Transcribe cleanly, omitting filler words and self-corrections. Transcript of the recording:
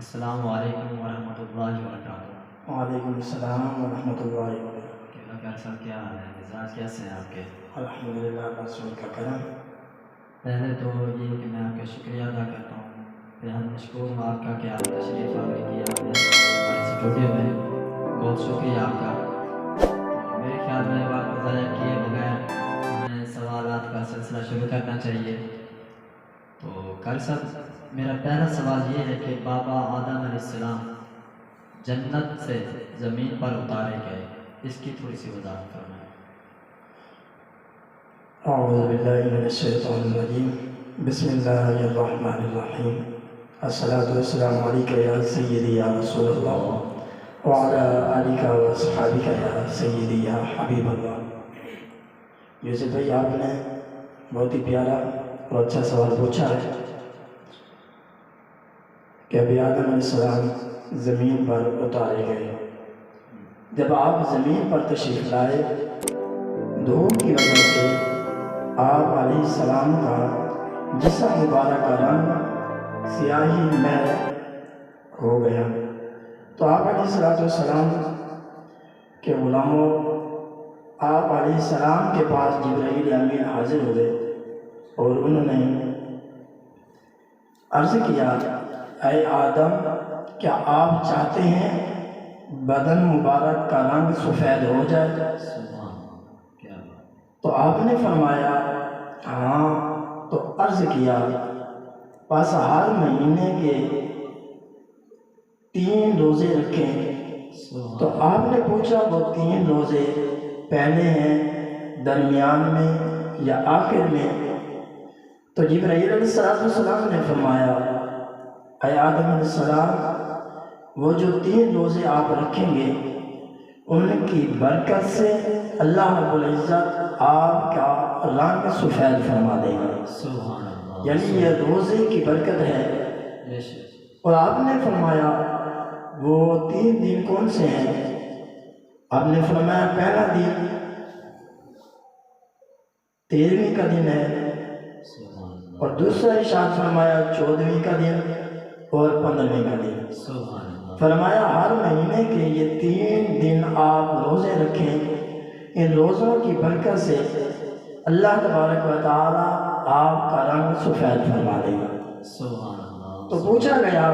السلام علیکم ورحمۃ اللہ وبرکاتہ۔ وعلیکم السلام ورحمۃ اللہ وبرکاتہ۔ کیا سر، کیا حال ہے؟ مزاج کیسے ہیں آپ کے؟ الحمدللہ، بس ان کا کرم۔ پہلے تو یہ کہ میں آپ کا شکریہ ادا کرتا ہوں، بہت مشکور ہوں آپ کا کہ آپ تشریف آوری کیا آپ نے ہمارے اسٹوڈیو میں، بہت شکریہ آپ کا۔ تو میرے خیال میں وقت ضائع کیے بغیر ہمیں سوالات کا سلسلہ شروع کرنا چاہیے۔ تو قاری صاحب، میرا پہلا سوال یہ ہے کہ بابا آدم علیہ السلام جنت سے زمین پر اتارے گئے، اس کی تھوڑی سی وضاحت فرمائیں۔ اعوذ باللہ من الشیطان الرجیم، بسم اللہ الرحمن الرحیم۔ الصلاۃ والسلام علیکہ یا سیدی یا رسول اللہ وعلی آلک و اصحابک یا سیدی یا حبیب اللہ۔ یوسف بھائی، آپ نے بہت ہی پیارا اور اچھا سوال پوچھا ہے کہ ابھی آدم علیہ السلام زمین پر اتارے گئے۔ جب آپ زمین پر تشریف لائے، دھوپ کی وجہ سے آپ علیہ السلام کا جسم مبارک کا رنگ سیاہی میں ہو گیا، تو آپ علیہ السلام کے غلاموں، آپ علیہ السلام کے پاس جبرائیل امین حاضر ہوئے اور انہوں نے عرض کیا، اے آدم، کیا آپ چاہتے ہیں بدن مبارک کا رنگ سفید ہو جائے؟ تو آپ نے فرمایا ہاں۔ تو عرض کیا، بس ہر مہینے کے 3 روزے رکھیں۔ تو آپ نے پوچھا، وہ 3 روزے پہلے ہیں، درمیان میں یا آخر میں؟ تو جبرائیل علیہ السلام نے فرمایا، اے آدم علیہ السلام، وہ جو 3 روزے آپ رکھیں گے ان کی برکت سے اللہ رب العزت آپ کا رنگ سفید فرما دے گا۔ سبحان اللہ، یعنی یہ روزے کی برکت ہے۔ اور آپ نے فرمایا وہ 3 دن کون سے ہیں؟ آپ نے فرمایا پہلا دن 13ویں کا دن ہے، اور دوسرا ارشاد فرمایا 14ویں کا دن اور 15ویں کا دن۔ فرمایا ہر مہینے کے یہ 3 دن آپ روزے رکھیں، ان روزوں کی برکت سے اللہ تبارک و تعالی آپ کا رنگ سفید فرما دے گا۔ تو پوچھا گیا